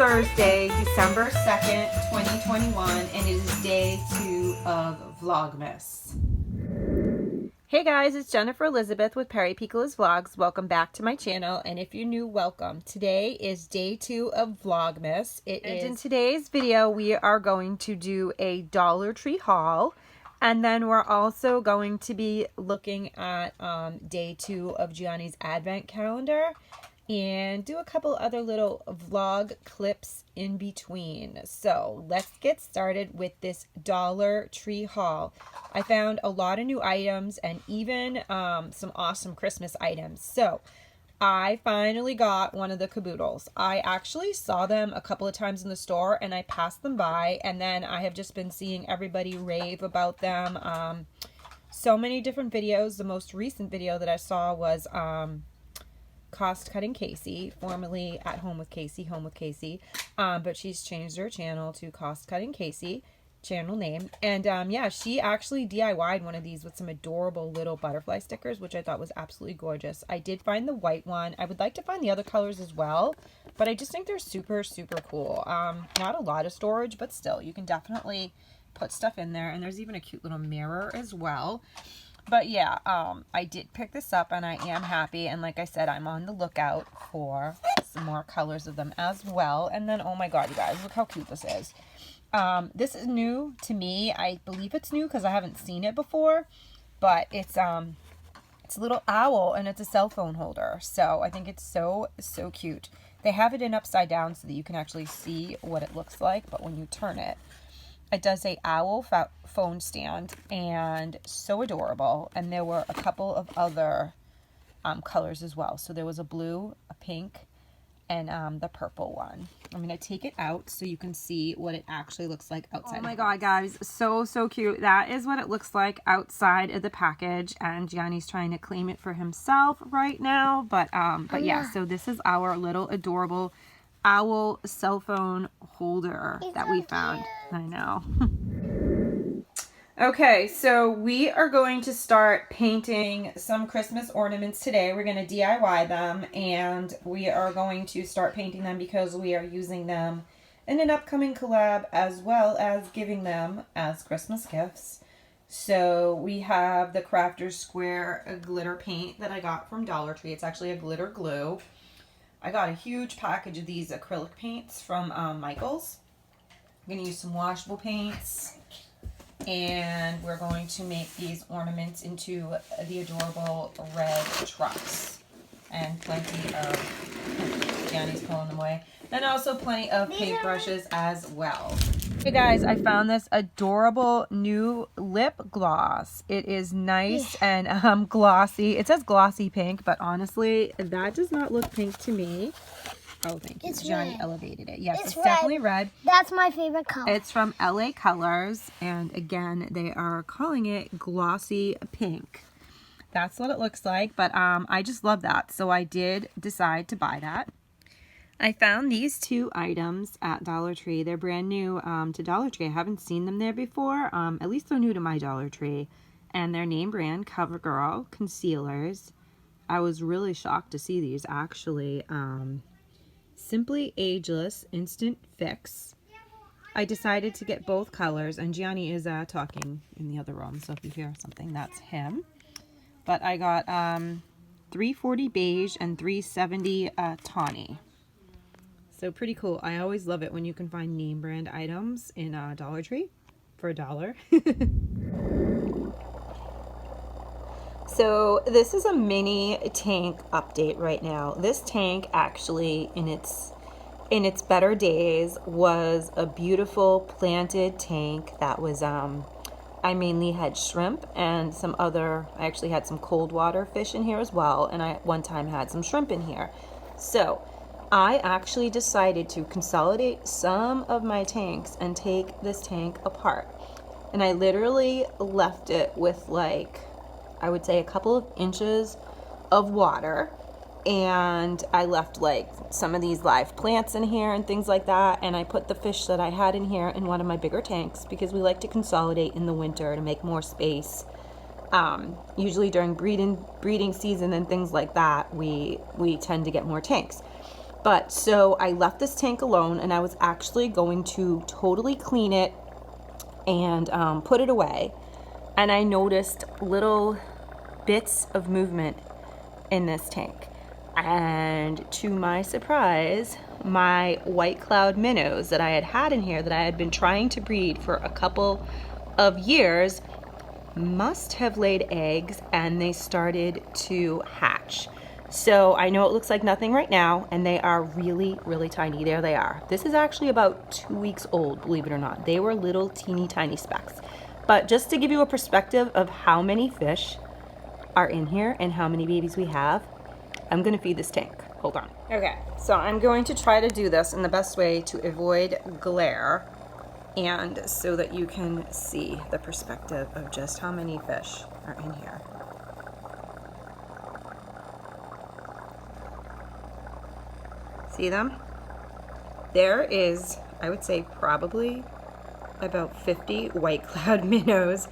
Thursday, December 2nd, 2021, and it is day 2 of Vlogmas. Hey guys, it's Jennifer Elizabeth with Perry Piccola's Vlogs. Welcome back to my channel, and if you're new, welcome. Today is day 2 of Vlogmas. In today's video, we are going to do a Dollar Tree haul, and then we're also going to be looking at day 2 of Gianni's Advent calendar, and do a couple other little vlog clips in between. So let's get started with this Dollar Tree haul. I found a lot of new items and even some awesome Christmas items. So I finally got one of the caboodles. I actually saw them a couple of times in the store and I passed them by, and then I have just been seeing everybody rave about them. So many different videos. The most recent video that I saw was Cost Cutting Casey, formerly At Home with Casey, Home with Casey, but she's changed her channel to Cost Cutting Casey, channel name, and yeah, she actually DIY'd one of these with some adorable little butterfly stickers, which I thought was absolutely gorgeous. I did find the white one. I would like to find the other colors as well, but I just think they're super cool. Not a lot of storage, but still, you can definitely put stuff in there, and there's even a cute little mirror as well. But yeah, I did pick this up and I am happy, and like I said, I'm on the lookout for some more colors of them as well. And then, oh my god, you guys, look how cute this is. This is new to me. I believe it's new because I haven't seen it before, but it's a little owl and it's a cell phone holder. So I think it's so cute. They have it in upside down so that you can actually see what it looks like, but when you turn it, it does a owl phone stand, and so adorable. And there were a couple of other colors as well. So there was a blue, a pink, and the purple one. I'm going to take it out so you can see what it actually looks like outside. Oh my god, guys, so cute. That is what it looks like outside of the package, and Gianni's trying to claim it for himself right now. But yeah, so this is our little adorable owl cell phone holder that we found. I know. Okay, so we are going to start painting some Christmas ornaments today. We're going to DIY them, and we are going to start painting them because we are using them in an upcoming collab, as well as giving them as Christmas gifts. So we have the Crafter's Square glitter paint that I got from Dollar Tree. It's actually a glitter glue. I got a huge package of these acrylic paints from Michael's. I'm going to use some washable paints, and we're going to make these ornaments into the adorable red trucks, and plenty of, Gianni's pulling them away, and also plenty of paintbrushes as well. Hey guys, I found this adorable new lip gloss. It is nice and glossy. It says glossy pink, but honestly, that does not look pink to me. Oh, thank you. It's Gianni red. Elevated it. Yes, it's definitely red. That's my favorite color. It's from LA Colors, and again, they are calling it glossy pink. That's what it looks like, but I just love that, so I did decide to buy that. I found these two items at Dollar Tree. They're brand new to Dollar Tree. I haven't seen them there before. At least they're new to my Dollar Tree. And they're name brand CoverGirl concealers. I was really shocked to see these actually. Simply Ageless Instant Fix. I decided to get both colors, and Gianni is talking in the other room, so if you hear something, that's him. But I got 340 beige and 370 tawny. So pretty cool. I always love it when you can find name brand items in Dollar Tree for $1. So this is a mini tank update right now. This tank actually in its better days was a beautiful planted tank that was I mainly had shrimp and some other, I actually had some cold water fish in here as well, and I one time had some shrimp in here. So I actually decided to consolidate some of my tanks and take this tank apart. And I literally left it with, like, I would say a couple of inches of water. And I left like some of these live plants in here and things like that. And I put the fish that I had in here in one of my bigger tanks because we like to consolidate in the winter to make more space. Usually during breeding season and things like that, we tend to get more tanks. But so I left this tank alone, and I was actually going to totally clean it and put it away. And I noticed little bits of movement in this tank. And to my surprise, my white cloud minnows that I had in here that I had been trying to breed for a couple of years must have laid eggs, and they started to hatch. So I know it looks like nothing right now, and they are really, really tiny. There they are. This is actually about 2 weeks old, believe it or not. They were little teeny tiny specks. But just to give you a perspective of how many fish are in here and how many babies we have, I'm gonna feed this tank. Hold on. Okay, so I'm going to try to do this in the best way to avoid glare, and so that you can see the perspective of just how many fish are in here. See them? There is, I would say, probably about 50 white cloud minnows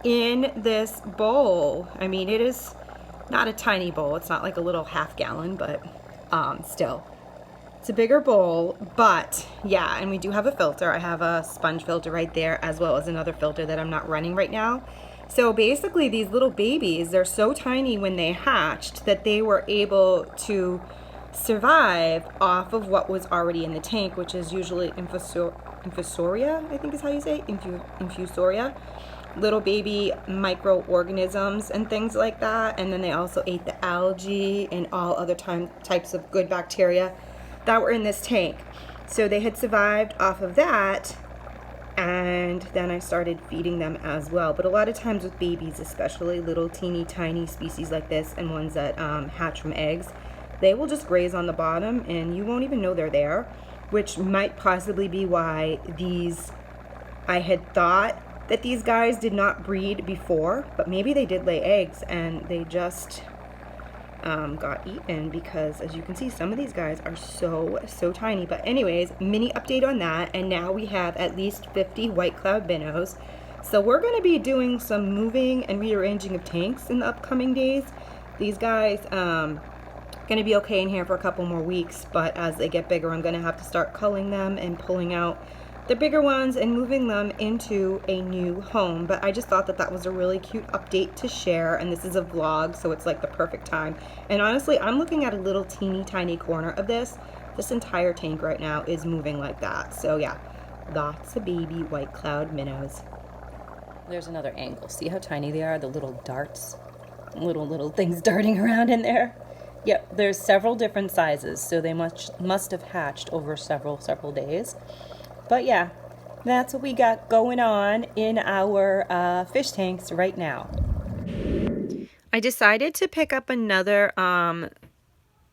in this bowl. I mean, it is not a tiny bowl. It's not like a little half gallon, but still. It's a bigger bowl, but yeah, and we do have a filter. I have a sponge filter right there, as well as another filter that I'm not running right now. So basically these little babies, they're so tiny when they hatched that they were able to survive off of what was already in the tank, which is usually infusoria, I think is how you say, infusoria, little baby microorganisms and things like that. And then they also ate the algae and all other types of good bacteria that were in this tank. So they had survived off of that, and then I started feeding them as well. But a lot of times with babies, especially little teeny tiny species like this and ones that hatch from eggs, they will just graze on the bottom and you won't even know they're there, which might possibly be why these, I had thought that these guys did not breed before, but maybe they did lay eggs and they just got eaten, because as you can see, some of these guys are so tiny. But anyways, mini update on that, and now we have at least 50 white cloud minnows. So we're going to be doing some moving and rearranging of tanks in the upcoming days. These guys going to be okay in here for a couple more weeks, but as they get bigger, I'm going to have to start culling them and pulling out the bigger ones and moving them into a new home. But I just thought that that was a really cute update to share, and this is a vlog, so it's like the perfect time. And honestly, I'm looking at a little teeny tiny corner of this. This entire tank right now is moving like that. So yeah, lots of baby white cloud minnows. There's another angle. See how tiny they are? The little darts, little things darting around in there. Yep, there's several different sizes, so they must have hatched over several days. But yeah, that's what we got going on in our fish tanks right now. I decided to pick up another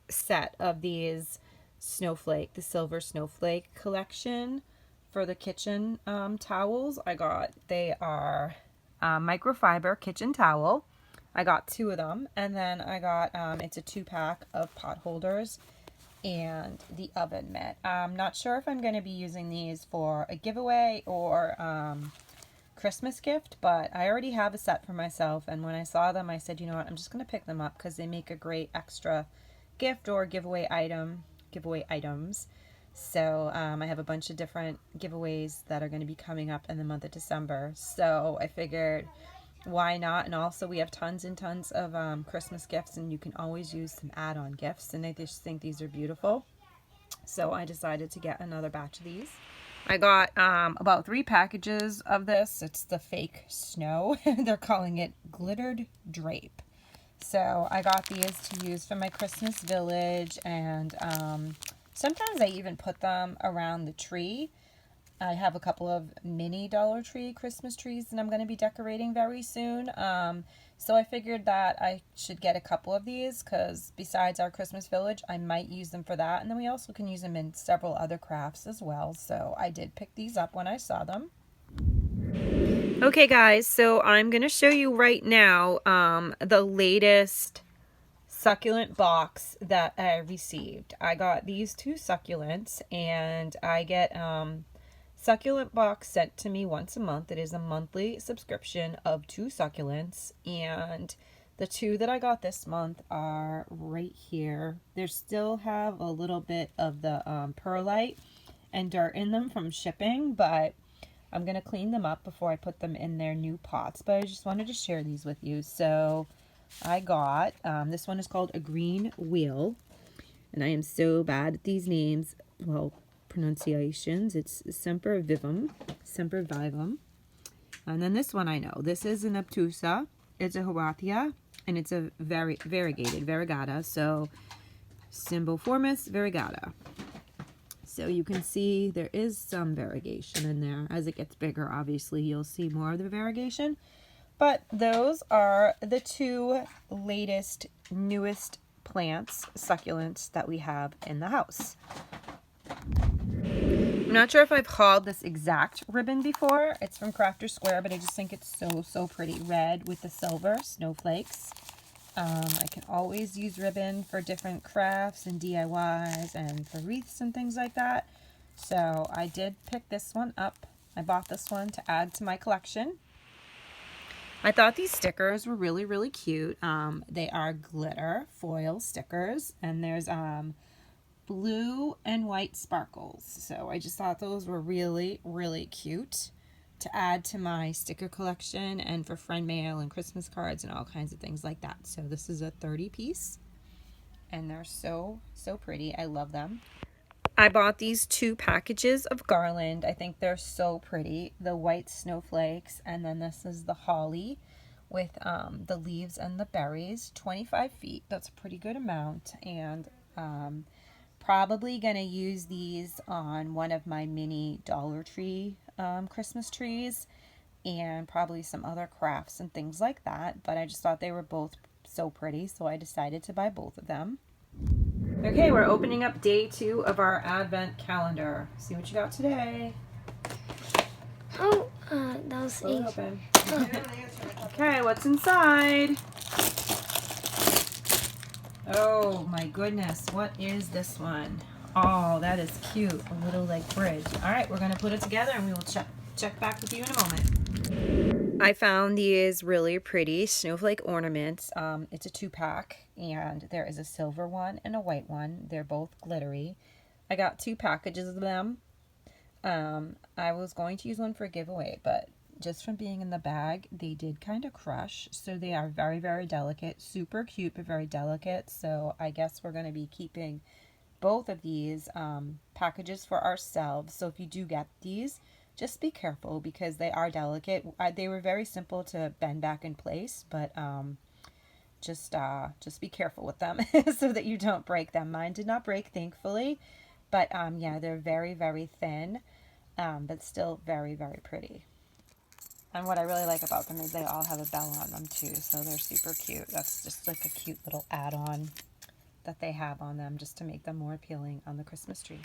set of these snowflake, the silver snowflake collection for the kitchen towels. They are microfiber kitchen towel. I got 2 of them, and then I got, it's a 2-pack of pot holders and the oven mitt. I'm not sure if I'm going to be using these for a giveaway or Christmas gift, but I already have a set for myself, and when I saw them I said, you know what, I'm just going to pick them up because they make a great extra gift or giveaway items. So I have a bunch of different giveaways that are going to be coming up in the month of December, so I figured why not? And also we have tons and tons of Christmas gifts, and you can always use some add-on gifts, and I just think these are beautiful. So I decided to get another batch of these. I got about 3 packages of this. It's the fake snow. They're calling it glittered drape. So I got these to use for my Christmas village, and sometimes I even put them around the tree. I have a couple of mini Dollar Tree Christmas trees that I'm going to be decorating very soon. So I figured that I should get a couple of these because besides our Christmas village, I might use them for that. And then we also can use them in several other crafts as well. So I did pick these up when I saw them. Okay guys, so I'm going to show you right now the latest succulent box that I received. I got these 2 succulents, and I get succulent box sent to me once a month. It is a monthly subscription of 2 succulents, and The two that I got this month are right here. They still have a little bit of the perlite and dirt in them from shipping, but I'm going to clean them up before I put them in their new pots. But I just wanted to share these with you. So I got, this one is called a green wheel. And I am so bad at these names, well, pronunciations. It's Semper Vivum. And then this one I know. This is an obtusa. It's a Horatia. And it's a variegated, variegata. So, Symboformis variegata. So you can see there is some variegation in there. As it gets bigger, obviously, you'll see more of the variegation. But those are the two latest, newest plants, succulents, that we have in the house. I'm not sure if I've hauled this exact ribbon before. It's from Crafter Square, but I just think it's so pretty. Red with the silver snowflakes. I can always use ribbon for different crafts and DIYs and for wreaths and things like that. So I did pick this one up. I bought this one to add to my collection. I thought these stickers were really cute. They are glitter foil stickers, and there's blue and white sparkles. So I just thought those were really cute to add to my sticker collection and for friend mail and Christmas cards and all kinds of things like that. So this is a 30 piece, and they're so pretty. I love them. I bought these two packages of garland. I think they're so pretty. The white snowflakes, and then this is the holly with the leaves and the berries. 25 feet. That's a pretty good amount. And probably going to use these on one of my mini Dollar Tree Christmas trees, and probably some other crafts and things like that. But I just thought they were both so pretty, so I decided to buy both of them. Okay, we're opening up day 2 of our advent calendar. See what you got today. Oh, that was open. Okay, what's inside? Oh my goodness, what is this one? Oh, that is cute. A little like bridge. All right, we're going to put it together and we will check back with you in a moment. I found these really pretty snowflake ornaments. It's a 2-pack, and there is a silver one and a white one. They're both glittery. I got 2 packages of them. I was going to use one for a giveaway, but just from being in the bag, they did kind of crush. So they are very delicate. Super cute, but very delicate. So I guess we're going to be keeping both of these packages for ourselves. So if you do get these, just be careful because they are delicate. They were very simple to bend back in place, but just be careful with them so that you don't break them. Mine did not break, thankfully, but yeah, they're very thin, but still very pretty. And what I really like about them is they all have a bell on them too, so they're super cute. That's just like a cute little add-on that they have on them just to make them more appealing on the Christmas tree.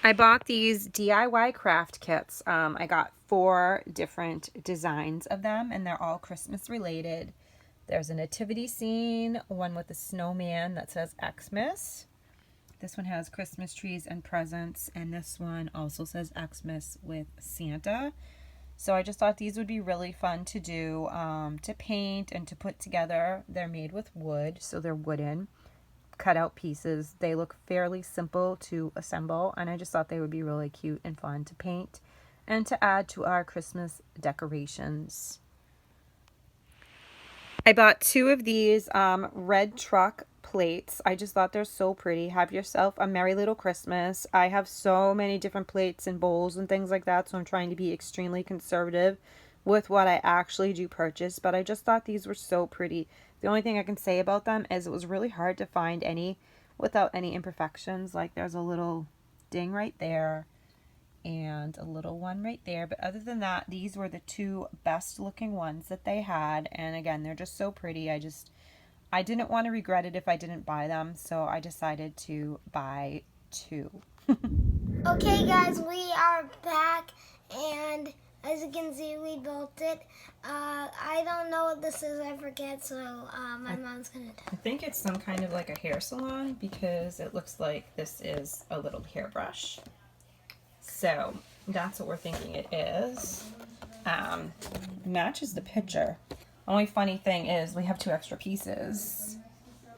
I bought these DIY craft kits. I got 4 different designs of them, and they're all Christmas related. There's a nativity scene, one with a snowman that says Xmas. This one has Christmas trees and presents, and this one also says Xmas with Santa. So I just thought these would be really fun to do, to paint and to put together. They're made with wood, so they're wooden cutout pieces. They look fairly simple to assemble, and I just thought they would be really cute and fun to paint and to add to our Christmas decorations. I bought 2 of these red truck plates. I just thought they're so pretty. Have yourself a merry little Christmas. I have so many different plates and bowls and things like that, so I'm trying to be extremely conservative with what I actually do purchase, but I just thought these were so pretty. The only thing I can say about them is it was really hard to find any without any imperfections. Like there's a little ding right there and a little one right there, but other than that, these were the 2 best looking ones that they had. And again, they're just so pretty. I didn't want to regret it if I didn't buy them, so I decided to buy 2. Okay guys, we are back, and as you can see, we built it. I don't know what this is, I forget, so my mom's gonna tell. I think it's some kind of like a hair salon because it looks like this is a little hairbrush. So that's what we're thinking it is. Matches the picture. Only funny thing is we have 2 extra pieces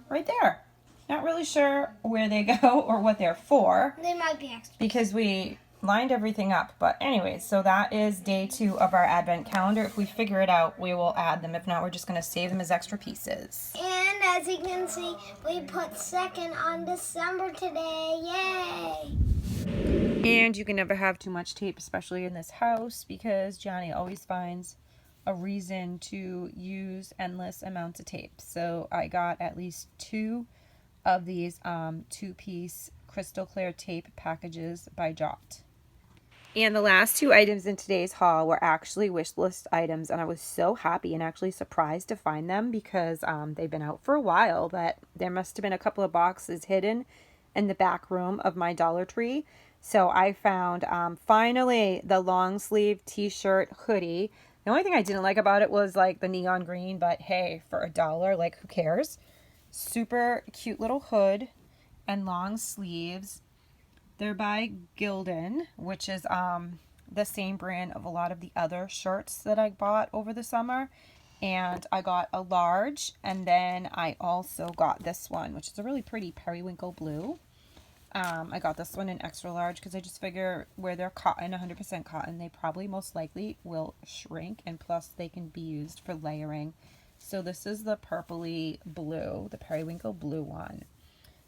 right there. Not really sure where they go or what they're for. They might be extra. Because we lined everything up. But anyways, so that is day 2 of our advent calendar. If we figure it out, we will add them. If not, we're just going to save them as extra pieces. And as you can see, we put 2nd on December today. Yay! And you can never have too much tape, especially in this house, because Johnny always finds a reason to use endless amounts of tape. So I got at least 2 of these 2-piece crystal clear tape packages by Jot. And the last 2 items in today's haul were actually wish list items, and I was so happy and actually surprised to find them because they've been out for a while, but there must have been a couple of boxes hidden in the back room of my Dollar Tree. So I found finally the long sleeve t-shirt hoodie. The only thing I didn't like about it was like the neon green, but hey, for $1, like who cares? Super cute little hood and long sleeves. They're by Gildan, which is the same brand of a lot of the other shirts that I bought over the summer. And I got a large, and then I also got this one, which is a really pretty periwinkle blue. I got this one in extra large because I just figure where they're cotton, 100% cotton, they probably most likely will shrink, and plus they can be used for layering. So this is the purpley blue, the periwinkle blue one.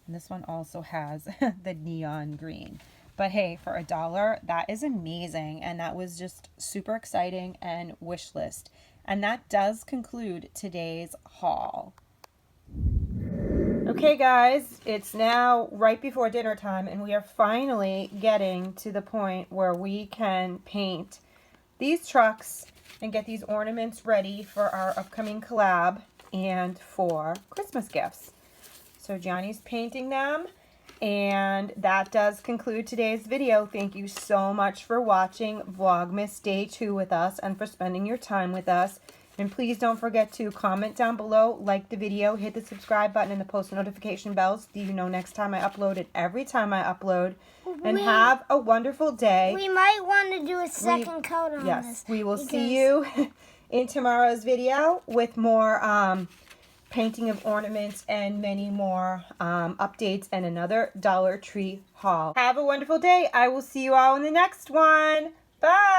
And this one also has the neon green. But hey, for $1, that is amazing. And that was just super exciting and wish list. And that does conclude today's haul. Okay guys, it's now right before dinner time, and we are finally getting to the point where we can paint these trucks and get these ornaments ready for our upcoming collab and for Christmas gifts. So Johnny's painting them, and that does conclude today's video. Thank you so much for watching Vlogmas Day 2 with us and for spending your time with us. And please don't forget to comment down below, like the video, hit the subscribe button and the post notification bell so you know next time I upload it, every time I upload. And have a wonderful day. We might want to do a second coat on this. Yes, we will see you in tomorrow's video with more painting of ornaments and many more updates and another Dollar Tree haul. Have a wonderful day. I will see you all in the next one. Bye.